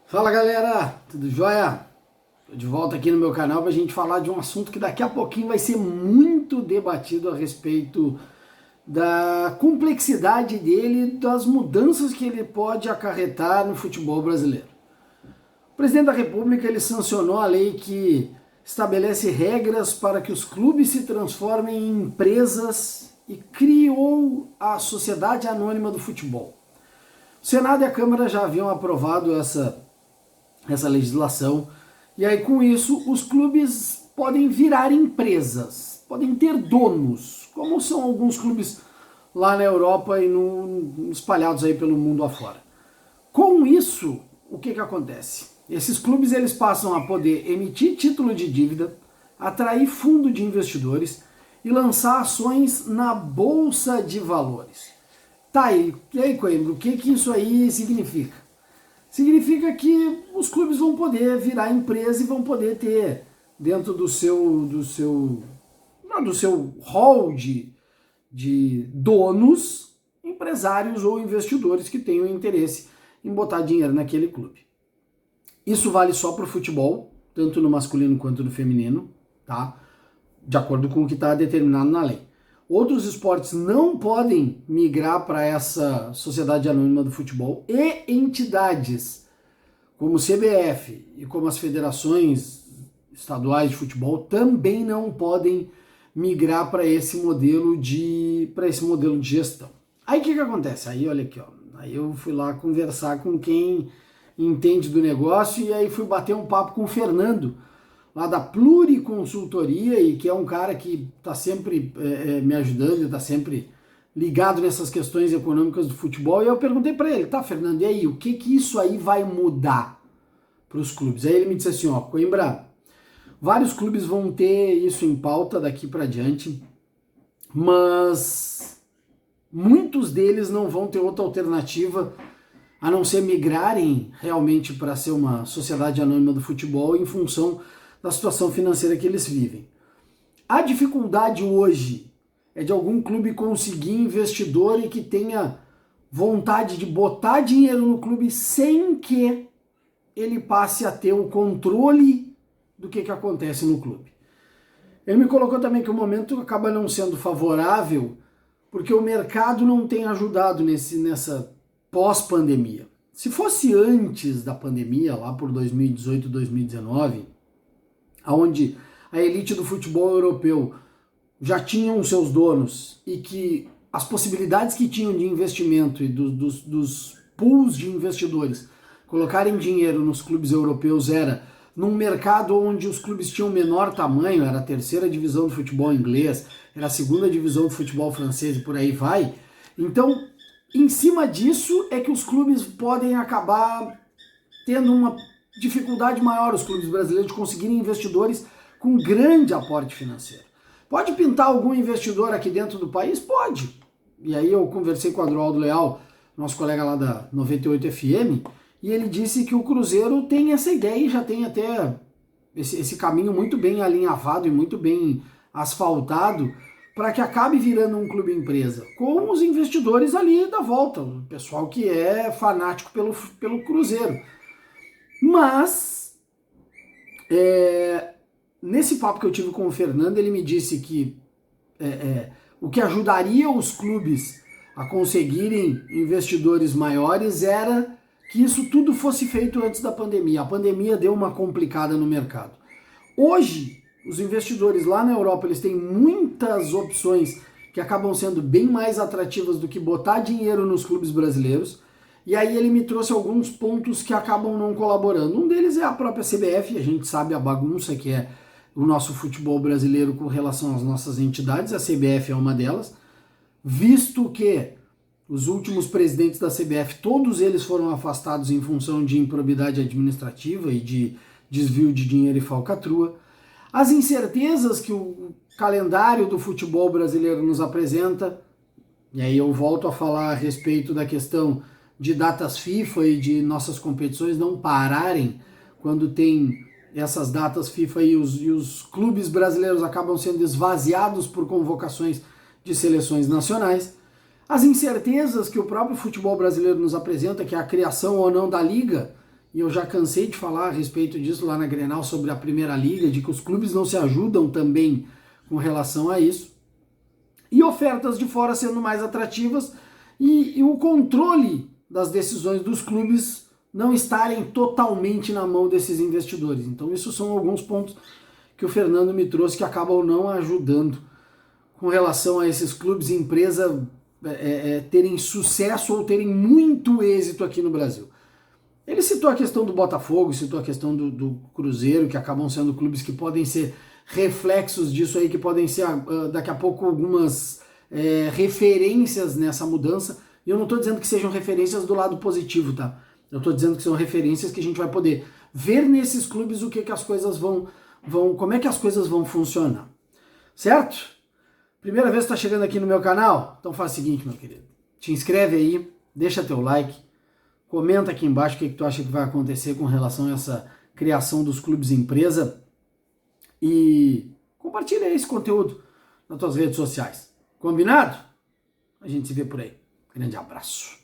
Fala galera, tudo jóia? Tô de volta aqui no meu canal para a gente falar de um assunto que daqui a pouquinho vai ser muito debatido a respeito da complexidade dele, das mudanças que ele pode acarretar no futebol brasileiro. O presidente da República ele sancionou a lei que estabelece regras para que os clubes se transformem em empresas e criou a Sociedade Anônima do Futebol. O Senado e a Câmara já haviam aprovado essa legislação, e aí com isso os clubes podem virar empresas, podem ter donos, como são alguns clubes lá na Europa e espalhados aí pelo mundo afora. Com isso, o que acontece? Esses clubes eles passam a poder emitir título de dívida, atrair fundo de investidores e lançar ações na Bolsa de Valores. Tá aí, e aí Coimbra, o que isso aí significa? Significa que os clubes vão poder virar empresa e vão poder ter dentro do seu hall de donos, empresários ou investidores que tenham interesse em botar dinheiro naquele clube. Isso vale só para o futebol, tanto no masculino quanto no feminino, tá? De acordo com o que está determinado na lei. Outros esportes não podem migrar para essa Sociedade Anônima do Futebol e entidades como o CBF e como as federações estaduais de futebol também não podem migrar para esse modelo de gestão. Aí o que acontece? Aí olha aqui, ó. Aí eu fui lá conversar com quem entende do negócio e aí fui bater um papo com o Fernando, lá da Pluriconsultoria, e que é um cara que está sempre me ajudando, está sempre ligado nessas questões econômicas do futebol, e eu perguntei para ele, tá, Fernando, e aí, o que isso aí vai mudar para os clubes? Aí ele me disse assim, ó, Coimbra, vários clubes vão ter isso em pauta daqui para diante, mas muitos deles não vão ter outra alternativa a não ser migrarem realmente para ser uma sociedade anônima do futebol em função da situação financeira que eles vivem. A dificuldade hoje é de algum clube conseguir investidor e que tenha vontade de botar dinheiro no clube sem que ele passe a ter o controle do que acontece no clube. Ele me colocou também que o momento acaba não sendo favorável porque o mercado não tem ajudado nessa pós-pandemia. Se fosse antes da pandemia, lá por 2018, 2019, onde a elite do futebol europeu já tinham seus donos e que as possibilidades que tinham de investimento e dos pools de investidores colocarem dinheiro nos clubes europeus era num mercado onde os clubes tinham menor tamanho, era a terceira divisão do futebol inglês, era a segunda divisão do futebol francês e por aí vai. Então, em cima disso é que os clubes podem acabar tendo uma dificuldade maior, os clubes brasileiros, de conseguirem investidores com grande aporte financeiro. Pode pintar algum investidor aqui dentro do país? Pode. E aí eu conversei com o Adroaldo Leal, nosso colega lá da 98 FM, e ele disse que o Cruzeiro tem essa ideia e já tem até esse caminho muito bem alinhavado e muito bem asfaltado para que acabe virando um clube empresa, com os investidores ali da volta, o pessoal que é fanático pelo Cruzeiro. Mas, nesse papo que eu tive com o Fernando, ele me disse que o que ajudaria os clubes a conseguirem investidores maiores era que isso tudo fosse feito antes da pandemia. A pandemia deu uma complicada no mercado. Hoje, os investidores lá na Europa, eles têm muitas opções que acabam sendo bem mais atrativas do que botar dinheiro nos clubes brasileiros. E aí ele me trouxe alguns pontos que acabam não colaborando. Um deles é a própria CBF, a gente sabe a bagunça que é o nosso futebol brasileiro com relação às nossas entidades, a CBF é uma delas, visto que os últimos presidentes da CBF, todos eles foram afastados em função de improbidade administrativa e de desvio de dinheiro e falcatrua. As incertezas que o calendário do futebol brasileiro nos apresenta, e aí eu volto a falar a respeito da questão de datas FIFA e de nossas competições não pararem quando tem essas datas FIFA e os clubes brasileiros acabam sendo esvaziados por convocações de seleções nacionais. As incertezas que o próprio futebol brasileiro nos apresenta, que é a criação ou não da liga, e eu já cansei de falar a respeito disso lá na Grenal sobre a Primeira Liga, de que os clubes não se ajudam também com relação a isso, e ofertas de fora sendo mais atrativas e o controle das decisões dos clubes não estarem totalmente na mão desses investidores. Então isso são alguns pontos que o Fernando me trouxe que acabam não ajudando com relação a esses clubes e empresas terem sucesso ou terem muito êxito aqui no Brasil. Ele citou a questão do Botafogo, citou a questão do Cruzeiro, que acabam sendo clubes que podem ser reflexos disso aí, que podem ser daqui a pouco algumas referências nessa mudança. E eu não estou dizendo que sejam referências do lado positivo, tá? Eu estou dizendo que são referências que a gente vai poder ver nesses clubes o que as coisas vão como é que as coisas vão funcionar. Certo? Primeira vez que está chegando aqui no meu canal? Então faz o seguinte, meu querido. Te inscreve aí, deixa teu like, comenta aqui embaixo o que tu acha que vai acontecer com relação a essa criação dos clubes empresa e compartilha esse conteúdo nas tuas redes sociais. Combinado? A gente se vê por aí. Grande abraço.